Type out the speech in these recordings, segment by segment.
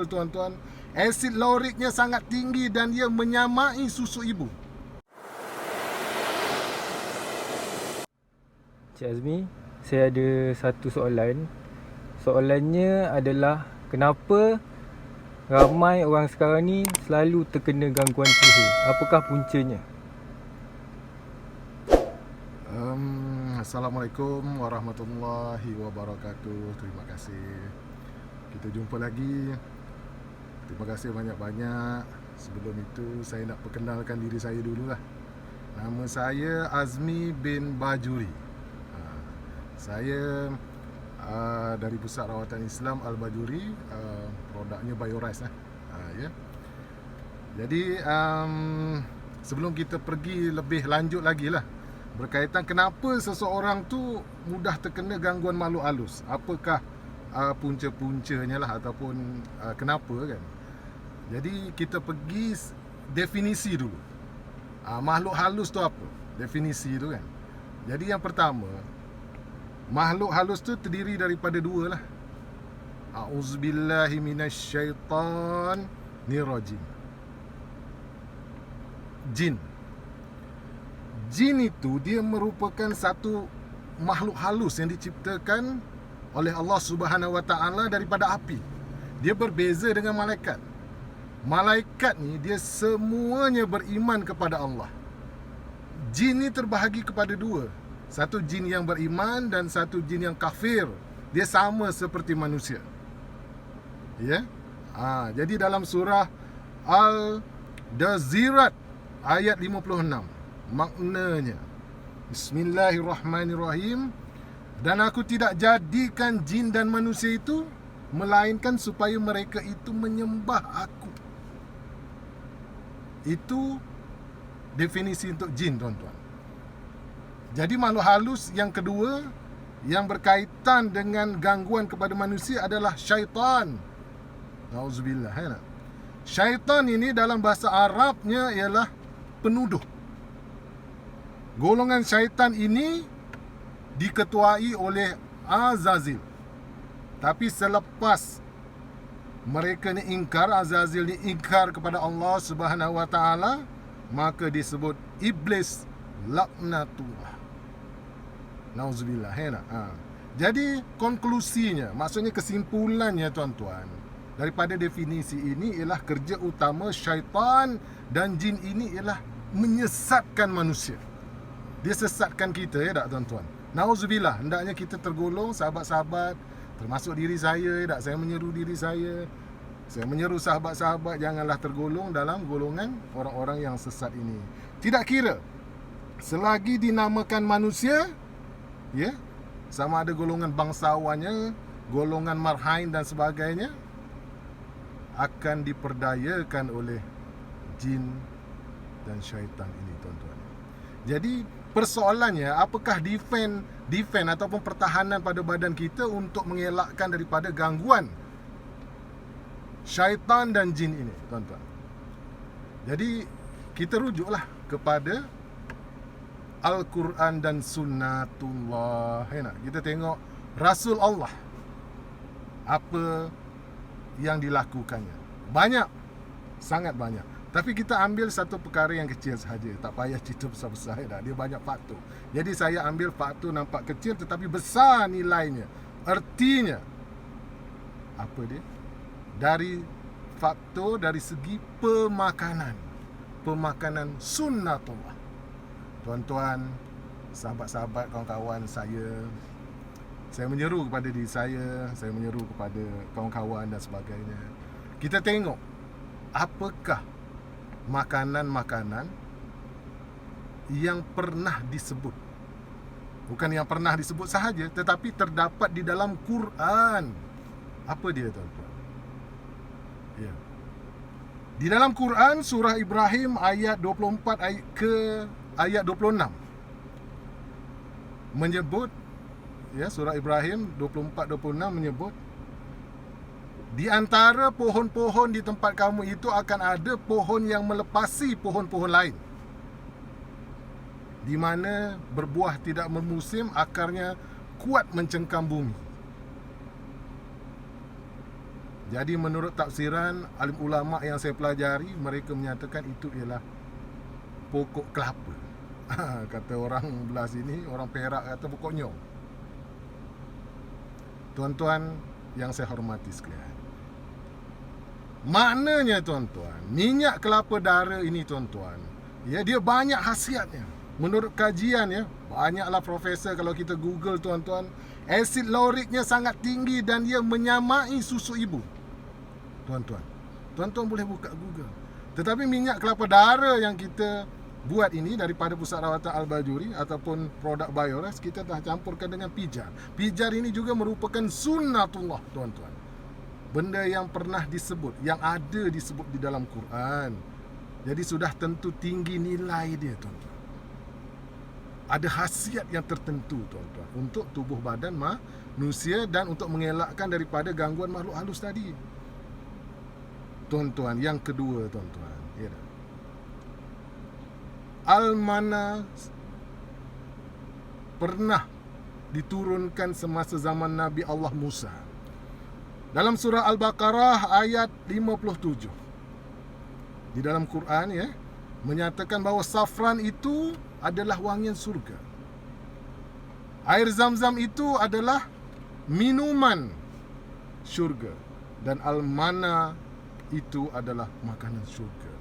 Tuan-tuan, asid lauriknya sangat tinggi dan dia menyamai susu ibu. Cik Azmi, saya ada satu soalan. Soalannya adalah kenapa ramai orang sekarang ni selalu terkena gangguan sihir? Apakah puncanya? Assalamualaikum warahmatullahi wabarakatuh. Terima kasih. Kita jumpa lagi. Terima kasih banyak-banyak. Sebelum itu saya nak perkenalkan diri saya dululah. Nama saya Azmi bin Bajuri. Saya dari Pusat Rawatan Islam Al-Bajuri, produknya Biorice ya. Jadi sebelum kita pergi lebih lanjut lagi lah berkaitan kenapa seseorang tu mudah terkena gangguan makhluk halus, apakah punca-puncanya lah ataupun kenapa kan. Jadi kita pergi definisi dulu. Makhluk halus tu apa? Definisi tu kan. Jadi yang pertama, makhluk halus tu terdiri daripada dua lah. A'udzubillahi minasyaitanirrajim. Jin. Jin itu dia merupakan satu makhluk halus yang diciptakan oleh Allah Subhanahu Wa Taala daripada api. Dia berbeza dengan malaikat. Malaikat ni dia semuanya beriman kepada Allah. Jin ni terbahagi kepada dua. Satu jin yang beriman dan satu jin yang kafir. Dia sama seperti manusia. Ya. Jadi dalam surah Al-Dazirat ayat 56, maknanya Bismillahirrahmanirrahim, dan aku tidak jadikan jin dan manusia itu melainkan supaya mereka itu menyembah aku. Itu definisi untuk jin, tuan-tuan. Jadi makhluk halus yang kedua yang berkaitan dengan gangguan kepada manusia adalah syaitan. Nauzubillah. Syaitan ini dalam bahasa Arabnya ialah penuduh. Golongan syaitan ini diketuai oleh Azazil. Tapi selepas mereka ni ingkar, Azazil ni ingkar kepada Allah Subhanahu Wa Taala, maka disebut iblis laknatullah. Nauzubillah. Jadi konklusinya, maksudnya kesimpulannya tuan-tuan, daripada definisi ini ialah kerja utama syaitan dan jin ini ialah menyesatkan manusia. Dia sesatkan kita, ya tak tuan-tuan? Nauzubillah, hendaknya kita tergolong, sahabat-sahabat, termasuk diri saya, ya tak? Saya menyeru diri saya menyeru sahabat-sahabat janganlah tergolong dalam golongan orang-orang yang sesat ini. Tidak kira selagi dinamakan manusia, ya, sama ada golongan bangsawannya, golongan marhain dan sebagainya, akan diperdayakan oleh jin dan syaitan ini, tuan-tuan. Jadi persoalannya, apakah defend ataupun pertahanan pada badan kita untuk mengelakkan daripada gangguan syaitan dan jin ini, tuan-tuan. Jadi kita rujuklah kepada Al-Quran dan Sunnatullah. Kita tengok Rasul Allah, apa yang dilakukannya. Banyak, sangat banyak. Tapi kita ambil satu perkara yang kecil sahaja. Tak payah cerita besar-besar. Dia banyak faktor. Jadi saya ambil faktor nampak kecil tetapi besar nilainya. Artinya, apa dia? Dari faktor dari segi pemakanan. Pemakanan sunnatullah. Tuan-tuan, sahabat-sahabat, kawan-kawan saya menyeru kepada diri saya menyeru kepada kawan-kawan dan sebagainya. Kita tengok apakah makanan-makanan yang pernah disebut. Bukan yang pernah disebut sahaja, tetapi terdapat di dalam Quran. Apa dia, tuan-tuan? Ya. Di dalam Quran surah Ibrahim ayat 24 ayat 26 menyebut, ya, surah Ibrahim 24-26 menyebut, di antara pohon-pohon di tempat kamu itu akan ada pohon yang melepasi pohon-pohon lain, di mana berbuah tidak bermusim, akarnya kuat mencengkam bumi. Jadi menurut tafsiran alim ulama yang saya pelajari, mereka menyatakan itu ialah pokok kelapa. Kata orang belah sini, orang Perak kata pokok nyong. Tuan-tuan yang saya hormati sekalian, maknanya tuan-tuan, minyak kelapa dara ini tuan-tuan, ya, dia banyak khasiatnya. Menurut kajian, ya, banyaklah profesor, kalau kita Google tuan-tuan, asid lauriknya sangat tinggi dan dia menyamai susu ibu. Tuan-tuan boleh buka Google. Tetapi minyak kelapa dara yang kita buat ini daripada Pusat Rawatan Al-Bajuri ataupun produk Bioras, kita dah campurkan dengan pijar. Pijar ini juga merupakan sunnatullah tuan-tuan. Benda yang pernah disebut, yang ada disebut di dalam Quran. Jadi sudah tentu tinggi nilai dia tuan-tuan. Ada khasiat yang tertentu tuan-tuan untuk tubuh badan manusia dan untuk mengelakkan daripada gangguan makhluk halus tadi. Tuan-tuan, yang kedua tuan-tuan, ya, Al-Manna pernah diturunkan semasa zaman Nabi Allah Musa. Dalam surah Al-Baqarah ayat 57. Di dalam Quran, ya, menyatakan bahawa safran itu adalah wangian surga. Air Zam-Zam itu adalah minuman syurga. Dan Al-Manna itu adalah makanan syurga.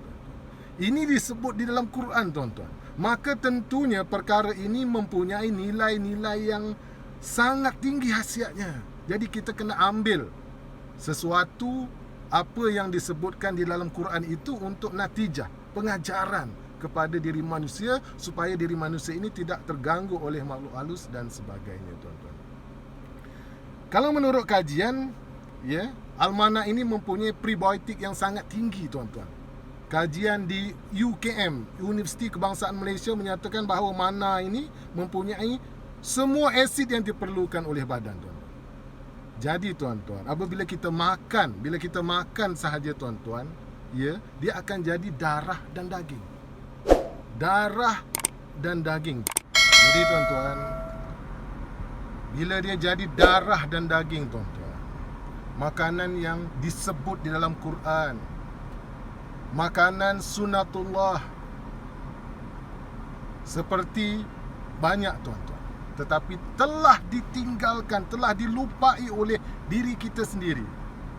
Ini disebut di dalam Quran tuan-tuan. Maka tentunya perkara ini mempunyai nilai-nilai yang sangat tinggi khasiatnya. Jadi kita kena ambil sesuatu apa yang disebutkan di dalam Quran itu untuk natijah, pengajaran kepada diri manusia, supaya diri manusia ini tidak terganggu oleh makhluk halus dan sebagainya tuan-tuan. Kalau menurut kajian, ya, Al-Manna ini mempunyai prebiotik yang sangat tinggi tuan-tuan. Kajian di UKM, Universiti Kebangsaan Malaysia, menyatakan bahawa manna ini mempunyai semua asid yang diperlukan oleh badan tuan-tuan. Jadi tuan-tuan, apabila kita makan sahaja tuan-tuan, ya, dia akan jadi darah dan daging. Darah dan daging. Jadi tuan-tuan, bila dia jadi darah dan daging tuan-tuan, makanan yang disebut di dalam Quran, makanan sunatullah, seperti banyak tuan-tuan, tetapi telah ditinggalkan, telah dilupai oleh diri kita sendiri.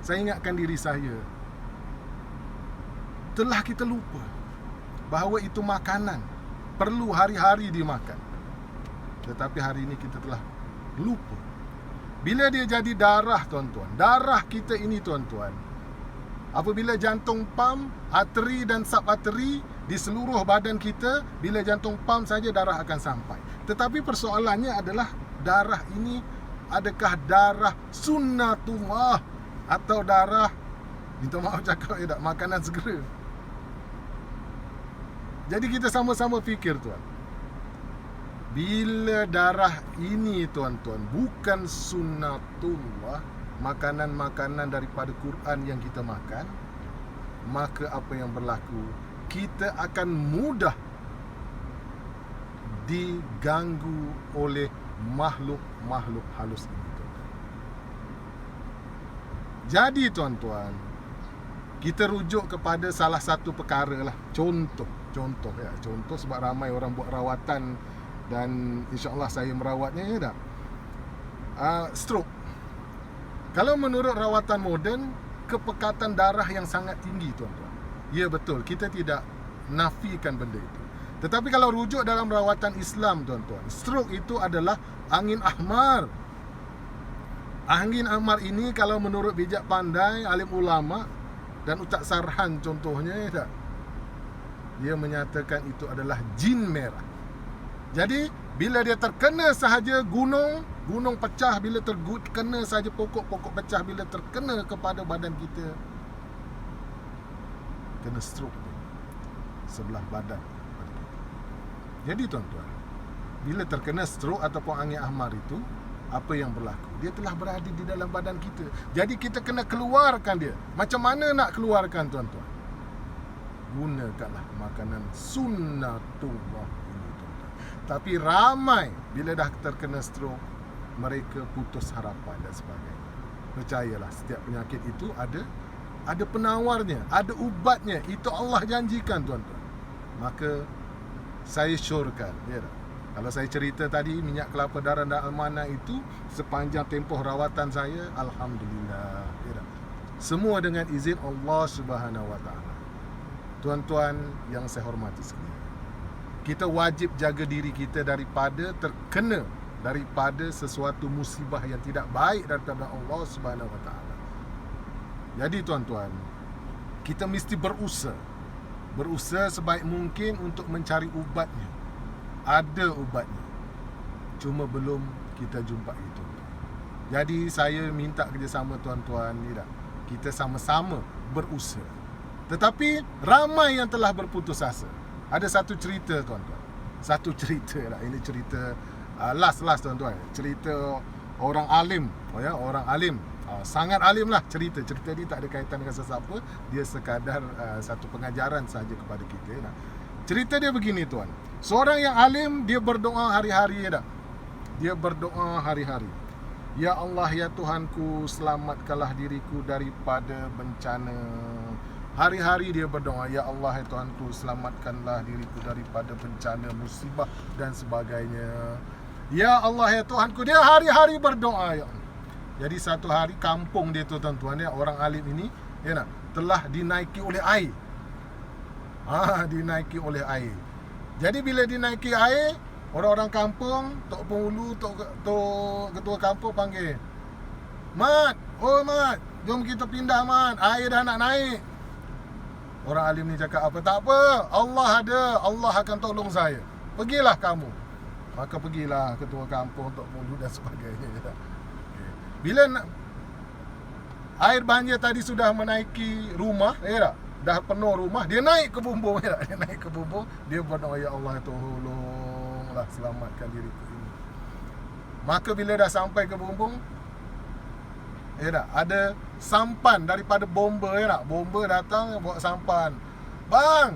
Saya ingatkan diri saya, telah kita lupa bahawa itu makanan perlu hari-hari dimakan. Tetapi hari ini kita telah lupa. Bila dia jadi darah tuan-tuan, darah kita ini tuan-tuan, apabila jantung pam, arteri dan subarteri di seluruh badan kita, bila jantung pam saja darah akan sampai. Tetapi persoalannya adalah darah ini adakah darah sunnatullah atau darah, minta maaf cakap, tak, makanan segera. Jadi kita sama-sama fikir tuan, bila darah ini tuan-tuan bukan sunnatullah, makanan-makanan daripada Quran yang kita makan, maka apa yang berlaku, kita akan mudah diganggu oleh makhluk-makhluk halus ini tuan-tuan. Jadi tuan-tuan, kita rujuk kepada salah satu perkara lah. Contoh sebab ramai orang buat rawatan dan insya-Allah saya merawatnya, ya tak? Stroke. Kalau menurut rawatan moden, kepekatan darah yang sangat tinggi tuan-tuan. Ya betul, kita tidak nafikan benda itu. Tetapi kalau rujuk dalam rawatan Islam tuan-tuan, stroke itu adalah angin ahmar. Angin ahmar ini kalau menurut bijak pandai alim ulama dan Ustaz Sarhan contohnya, ya tak, dia menyatakan itu adalah jin merah. Jadi bila dia terkena sahaja gunung pecah, bila terkena sahaja pokok-pokok pecah, bila terkena kepada badan kita, kena stroke sebelah badan. Jadi tuan-tuan, bila terkena stroke ataupun angin ahmar itu, apa yang berlaku? Dia telah berada di dalam badan kita. Jadi kita kena keluarkan dia. Macam mana nak keluarkan tuan-tuan? Gunakanlah makanan sunnatullah ini tuan-tuan. Tapi ramai bila dah terkena stroke, mereka putus harapan dan sebagainya. percayalah, setiap penyakit itu ada penawarnya, ada ubatnya. Itu Allah janjikan, tuan-tuan. Maka saya syorkan, ya tak? Kalau saya cerita tadi minyak kelapa darah dan almana itu sepanjang tempoh rawatan saya, alhamdulillah, ya tak? Semua dengan izin Allah Subhanahu Wa Taala. Tuan-tuan yang saya hormati sekalian, kita wajib jaga diri kita daripada terkena daripada sesuatu musibah yang tidak baik daripada Allah Subhanahu Wa Taala. Jadi tuan-tuan, kita mesti berusaha sebaik mungkin untuk mencari ubatnya. Ada ubatnya, cuma belum kita jumpai itu. Jadi saya minta kerjasama tuan-tuan, ya, kita sama-sama berusaha. Tetapi ramai yang telah berputus asa. Ada satu cerita, tuan-tuan. Satu cerita lah. Ini cerita last tuan-tuan. Cerita orang alim, orang alim. Sangat alim lah cerita ni, tak ada kaitan dengan sesiapa. Dia sekadar satu pengajaran saja kepada kita, ya. Cerita dia begini, tuan. Seorang yang alim, dia berdoa hari-hari, ya tak? Dia berdoa hari-hari. Ya Allah, ya Tuhanku, selamatkanlah diriku daripada bencana. Hari-hari dia berdoa, ya Allah, ya Tuhanku, selamatkanlah diriku daripada bencana, musibah dan sebagainya. Ya Allah, ya Tuhanku, dia hari-hari berdoa, ya. Jadi satu hari kampung dia tu, tuan-tuan, ya, orang alim ini, ya nak, telah dinaiki oleh air. Dinaiki oleh air. Jadi bila dinaiki air, orang-orang kampung, Tok Penghulu, Tok Ketua Kampung panggil, Mat, Mat, jom kita pindah, Mat, air dah nak naik. Orang alim ni cakap apa? Tak apa, Allah ada, Allah akan tolong saya. Pergilah kamu. Maka pergilah Ketua Kampung, Tok Penghulu dan sebagainya. Bila air banjir tadi sudah menaiki rumah, ya tak? Dah penuh rumah, dia naik ke bumbung, ya. Dia naik ke bumbung, dia berdoa, ya Allah, tolonglah selamatkan diriku ini. Maka bila dah sampai ke bumbung, ya tak, ada sampan daripada bomba, ya tak? Bomba datang bawa sampan. Bang,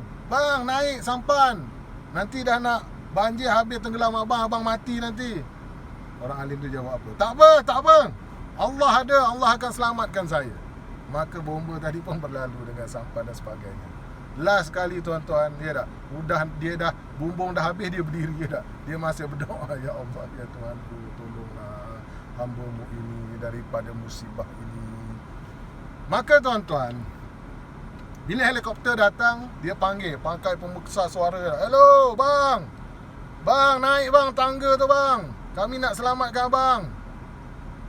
naik sampan. Nanti dah nak banjir habis tenggelam abang mati nanti. Orang alim tu jawab apa? Tak apa. Allah ada, Allah akan selamatkan saya. Maka bomba tadi pun berlalu dengan sampan dan sebagainya. Last kali, tuan-tuan, dia dah bumbung dah habis, dia berdiri, ya tak? Dia masih berdoa, ya Allah, ya Tuhanku, tolonglah hamba-Mu ini daripada musibah ini. Maka tuan-tuan, bila helikopter datang, dia panggil, pakai pembesar suara, hello bang, naik bang tangga tu bang, kami nak selamatkan abang.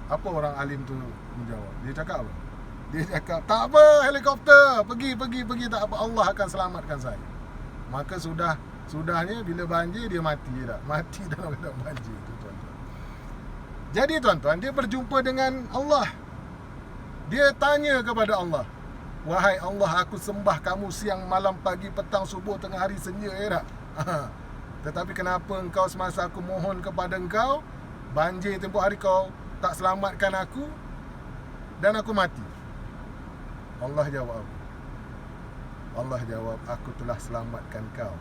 Apa orang alim tu menjawab? Dia cakap apa? Dia cakap, tak apa, helikopter, pergi, tak apa, Allah akan selamatkan saya. Maka sudahnya bila banjir, dia mati, tak? Mati dalam keadaan banjir tu, tuan-tuan. Jadi tuan-tuan, dia berjumpa dengan Allah. Dia tanya kepada Allah, wahai Allah, aku sembah kamu siang, malam, pagi, petang, subuh, tengah hari, senja, ya tak? Tetapi kenapa engkau semasa aku mohon kepada engkau, banjir tempoh hari kau tak selamatkan aku dan aku mati? Allah jawab, aku telah selamatkan kau,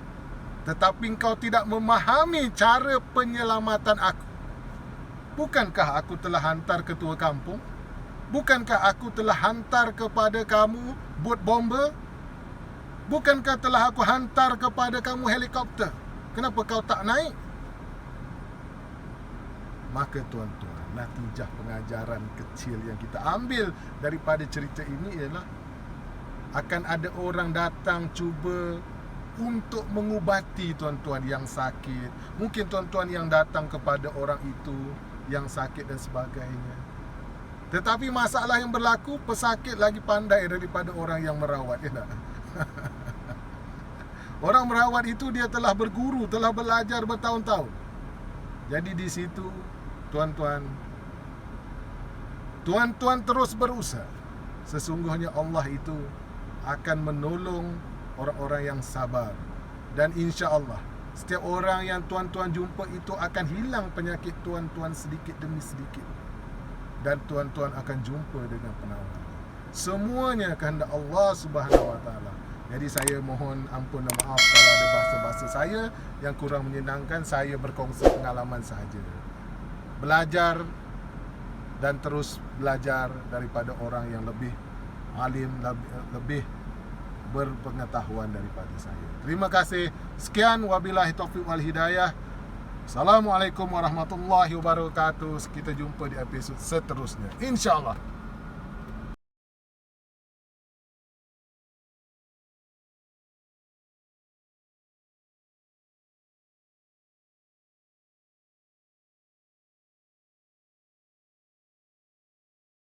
tetapi engkau tidak memahami cara penyelamatan aku. Bukankah aku telah hantar ketua kampung? Bukankah aku telah hantar kepada kamu bot bomber? Bukankah telah aku hantar kepada kamu helikopter? Kenapa kau tak naik? Maka tuan-tuan, natijah pengajaran kecil yang kita ambil daripada cerita ini ialah akan ada orang datang cuba untuk mengubati tuan-tuan yang sakit. Mungkin tuan-tuan yang datang kepada orang itu yang sakit dan sebagainya. Tetapi masalah yang berlaku, pesakit lagi pandai daripada orang yang merawat, ya tak? Orang merawat itu dia telah berguru, telah belajar bertahun-tahun. Jadi di situ tuan-tuan terus berusaha. Sesungguhnya Allah itu akan menolong orang-orang yang sabar. Dan insya-Allah setiap orang yang tuan-tuan jumpa itu akan hilang penyakit tuan-tuan sedikit demi sedikit. Dan tuan-tuan akan jumpa dengan penawaran. Semuanya kehendak Allah Subhanahu Wa Taala. Jadi saya mohon ampun dan maaf kalau ada bahasa-bahasa saya yang kurang menyenangkan. Saya berkongsi pengalaman sahaja. Belajar dan terus belajar daripada orang yang lebih alim, lebih berpengetahuan daripada saya. Terima kasih. Sekian, wabillahi taufiq wal hidayah. Assalamualaikum warahmatullahi wabarakatuh. Kita jumpa di episod seterusnya, InsyaAllah.